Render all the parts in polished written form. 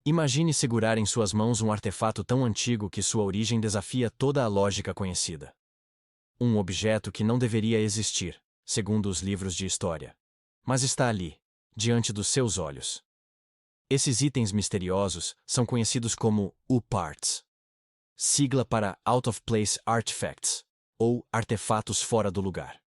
Imagine segurar em suas mãos um artefato tão antigo que sua origem desafia toda a lógica conhecida. Um objeto que não deveria existir, segundo os livros de história. Mas está ali, diante dos seus olhos. Esses itens misteriosos são conhecidos como UPARTs, sigla para Out of Place Artifacts, ou artefatos fora do lugar.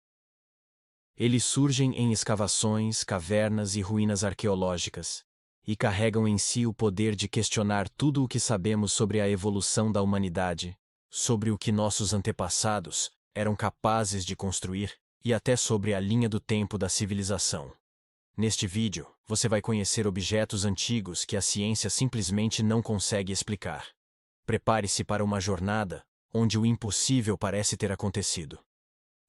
Eles surgem em escavações, cavernas e ruínas arqueológicas, e carregam em si o poder de questionar tudo o que sabemos sobre a evolução da humanidade, sobre o que nossos antepassados eram capazes de construir, e até sobre a linha do tempo da civilização. Neste vídeo, você vai conhecer objetos antigos que a ciência simplesmente não consegue explicar. Prepare-se para uma jornada onde o impossível parece ter acontecido.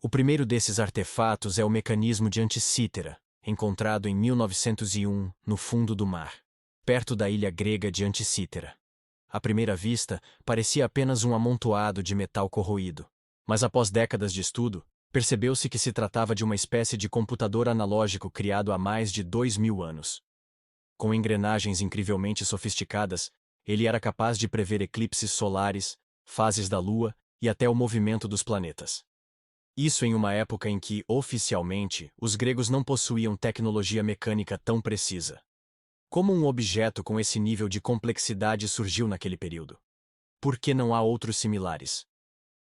O primeiro desses artefatos é o mecanismo de Anticítera, encontrado em 1901 no fundo do mar, perto da ilha grega de Anticítera. À primeira vista, parecia apenas um amontoado de metal corroído, mas após décadas de estudo, percebeu-se que se tratava de uma espécie de computador analógico criado há mais de 2000 anos. Com engrenagens incrivelmente sofisticadas, ele era capaz de prever eclipses solares, fases da Lua e até o movimento dos planetas. Isso em uma época em que, oficialmente, os gregos não possuíam tecnologia mecânica tão precisa. Como um objeto com esse nível de complexidade surgiu naquele período? Por que não há outros similares?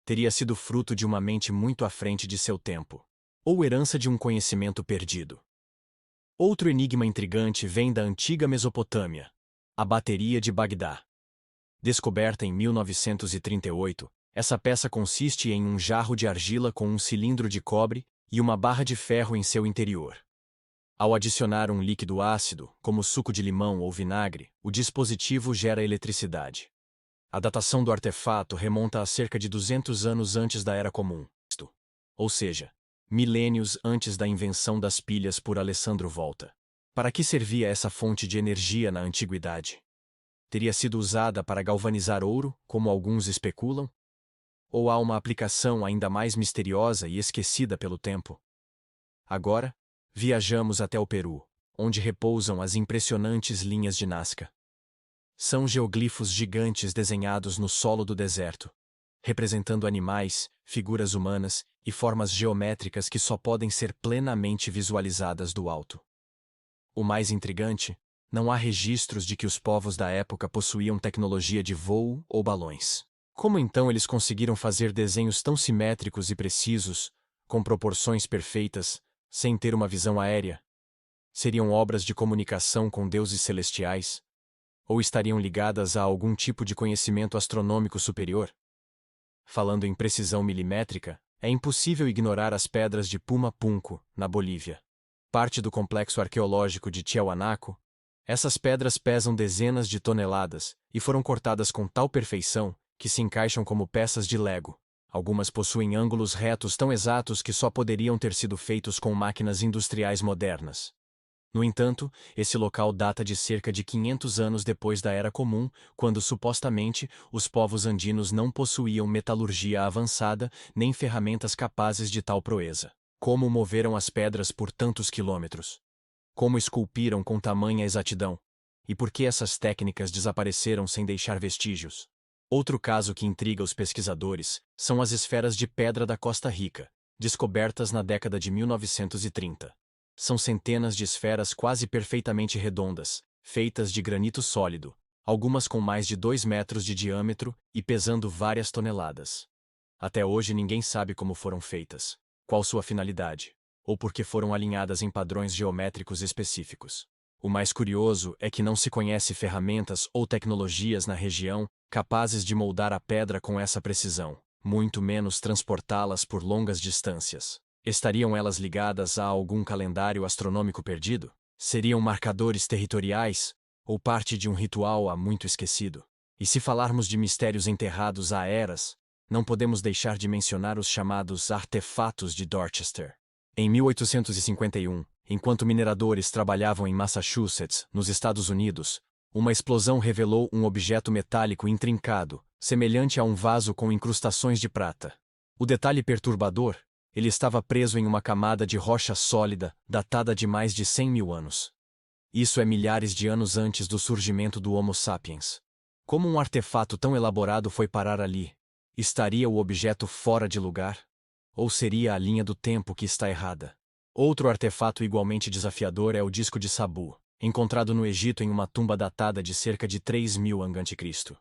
Teria sido fruto de uma mente muito à frente de seu tempo, ou herança de um conhecimento perdido. Outro enigma intrigante vem da antiga Mesopotâmia, a bateria de Bagdá. Descoberta em 1938, essa peça consiste em um jarro de argila com um cilindro de cobre e uma barra de ferro em seu interior. Ao adicionar um líquido ácido, como suco de limão ou vinagre, o dispositivo gera eletricidade. A datação do artefato remonta a cerca de 200 anos antes da Era Comum, ou seja, milênios antes da invenção das pilhas por Alessandro Volta. Para que servia essa fonte de energia na antiguidade? Teria sido usada para galvanizar ouro, como alguns especulam? Ou há uma aplicação ainda mais misteriosa e esquecida pelo tempo? Agora, viajamos até o Peru, onde repousam as impressionantes linhas de Nazca. São geoglifos gigantes desenhados no solo do deserto, representando animais, figuras humanas e formas geométricas que só podem ser plenamente visualizadas do alto. O mais intrigante, não há registros de que os povos da época possuíam tecnologia de voo ou balões. Como então eles conseguiram fazer desenhos tão simétricos e precisos, com proporções perfeitas, sem ter uma visão aérea? Seriam obras de comunicação com deuses celestiais? Ou estariam ligadas a algum tipo de conhecimento astronômico superior? Falando em precisão milimétrica, é impossível ignorar as pedras de Pumapunku, na Bolívia. Parte do complexo arqueológico de Tiahuanaco, essas pedras pesam dezenas de toneladas e foram cortadas com tal perfeição que se encaixam como peças de Lego. Algumas possuem ângulos retos tão exatos que só poderiam ter sido feitos com máquinas industriais modernas. No entanto, esse local data de cerca de 500 anos depois da Era Comum, quando supostamente os povos andinos não possuíam metalurgia avançada nem ferramentas capazes de tal proeza. Como moveram as pedras por tantos quilômetros? Como esculpiram com tamanha exatidão? E por que essas técnicas desapareceram sem deixar vestígios? Outro caso que intriga os pesquisadores são as esferas de pedra da Costa Rica, descobertas na década de 1930. São centenas de esferas quase perfeitamente redondas, feitas de granito sólido, algumas com mais de 2 metros de diâmetro e pesando várias toneladas. Até hoje ninguém sabe como foram feitas, qual sua finalidade, ou por que foram alinhadas em padrões geométricos específicos. O mais curioso é que não se conhece ferramentas ou tecnologias na região capazes de moldar a pedra com essa precisão, muito menos transportá-las por longas distâncias. Estariam elas ligadas a algum calendário astronômico perdido? Seriam marcadores territoriais? Ou parte de um ritual há muito esquecido? E se falarmos de mistérios enterrados há eras, não podemos deixar de mencionar os chamados artefatos de Dorchester. Em 1851, enquanto mineradores trabalhavam em Massachusetts, nos Estados Unidos, uma explosão revelou um objeto metálico intrincado, semelhante a um vaso com incrustações de prata. O detalhe perturbador: ele estava preso em uma camada de rocha sólida, datada de mais de 100 mil anos. Isso é milhares de anos antes do surgimento do Homo sapiens. Como um artefato tão elaborado foi parar ali? Estaria o objeto fora de lugar? Ou seria a linha do tempo que está errada? Outro artefato igualmente desafiador é o disco de Sabu, encontrado no Egito em uma tumba datada de cerca de 3000 a.C.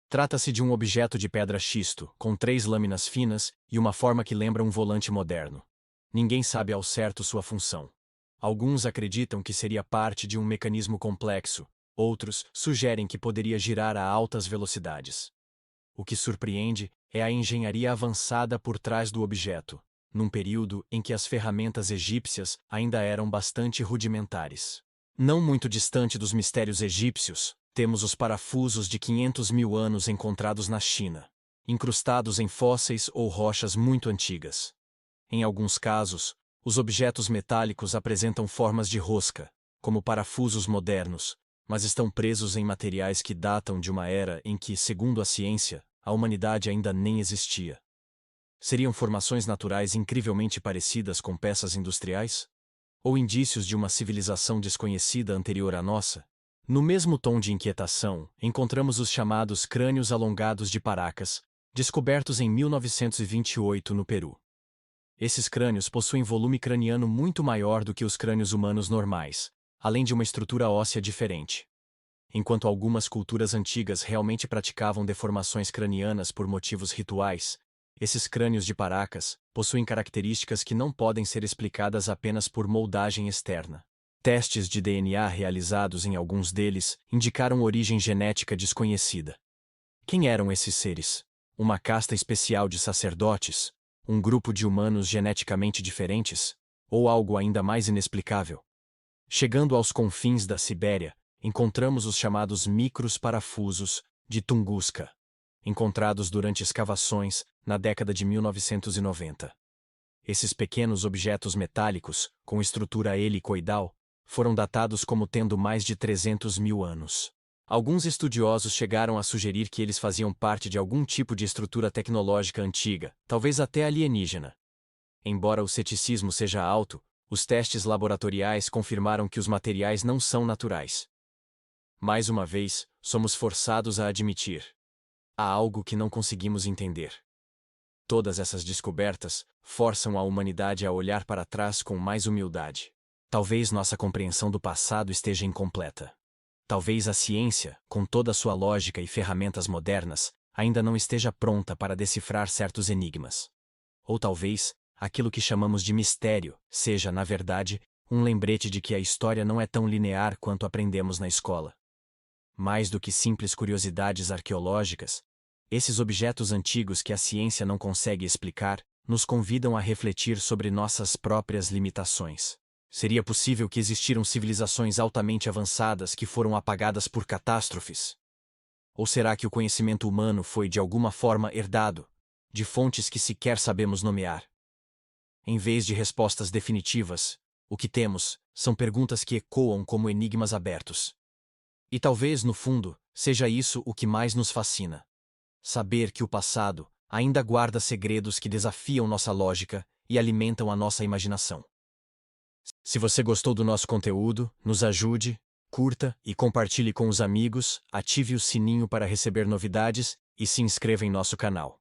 Trata-se de um objeto de pedra-xisto, com 3 lâminas finas e uma forma que lembra um volante moderno. Ninguém sabe ao certo sua função. Alguns acreditam que seria parte de um mecanismo complexo, outros sugerem que poderia girar a altas velocidades. O que surpreende é a engenharia avançada por trás do objeto, num período em que as ferramentas egípcias ainda eram bastante rudimentares. Não muito distante dos mistérios egípcios, temos os parafusos de 500 mil anos encontrados na China, incrustados em fósseis ou rochas muito antigas. Em alguns casos, os objetos metálicos apresentam formas de rosca, como parafusos modernos, mas estão presos em materiais que datam de uma era em que, segundo a ciência, a humanidade ainda nem existia. Seriam formações naturais incrivelmente parecidas com peças industriais? Ou indícios de uma civilização desconhecida anterior à nossa? No mesmo tom de inquietação, encontramos os chamados crânios alongados de Paracas, descobertos em 1928 no Peru. Esses crânios possuem volume craniano muito maior do que os crânios humanos normais, além de uma estrutura óssea diferente. Enquanto algumas culturas antigas realmente praticavam deformações cranianas por motivos rituais, esses crânios de Paracas possuem características que não podem ser explicadas apenas por moldagem externa. Testes de DNA realizados em alguns deles indicaram origem genética desconhecida. Quem eram esses seres? Uma casta especial de sacerdotes? Um grupo de humanos geneticamente diferentes? Ou algo ainda mais inexplicável? Chegando aos confins da Sibéria, encontramos os chamados micros parafusos de Tunguska, encontrados durante escavações na década de 1990. Esses pequenos objetos metálicos, com estrutura helicoidal, foram datados como tendo mais de 300 mil anos. Alguns estudiosos chegaram a sugerir que eles faziam parte de algum tipo de estrutura tecnológica antiga, talvez até alienígena. Embora o ceticismo seja alto, os testes laboratoriais confirmaram que os materiais não são naturais. Mais uma vez, somos forçados a admitir: há algo que não conseguimos entender. Todas essas descobertas forçam a humanidade a olhar para trás com mais humildade. Talvez nossa compreensão do passado esteja incompleta. Talvez a ciência, com toda a sua lógica e ferramentas modernas, ainda não esteja pronta para decifrar certos enigmas. Ou talvez, aquilo que chamamos de mistério seja, na verdade, um lembrete de que a história não é tão linear quanto aprendemos na escola. Mais do que simples curiosidades arqueológicas, esses objetos antigos que a ciência não consegue explicar nos convidam a refletir sobre nossas próprias limitações. Seria possível que existiram civilizações altamente avançadas que foram apagadas por catástrofes? Ou será que o conhecimento humano foi de alguma forma herdado, de fontes que sequer sabemos nomear? Em vez de respostas definitivas, o que temos são perguntas que ecoam como enigmas abertos. E talvez, no fundo, seja isso o que mais nos fascina. Saber que o passado ainda guarda segredos que desafiam nossa lógica e alimentam a nossa imaginação. Se você gostou do nosso conteúdo, nos ajude, curta e compartilhe com os amigos, ative o sininho para receber novidades e se inscreva em nosso canal.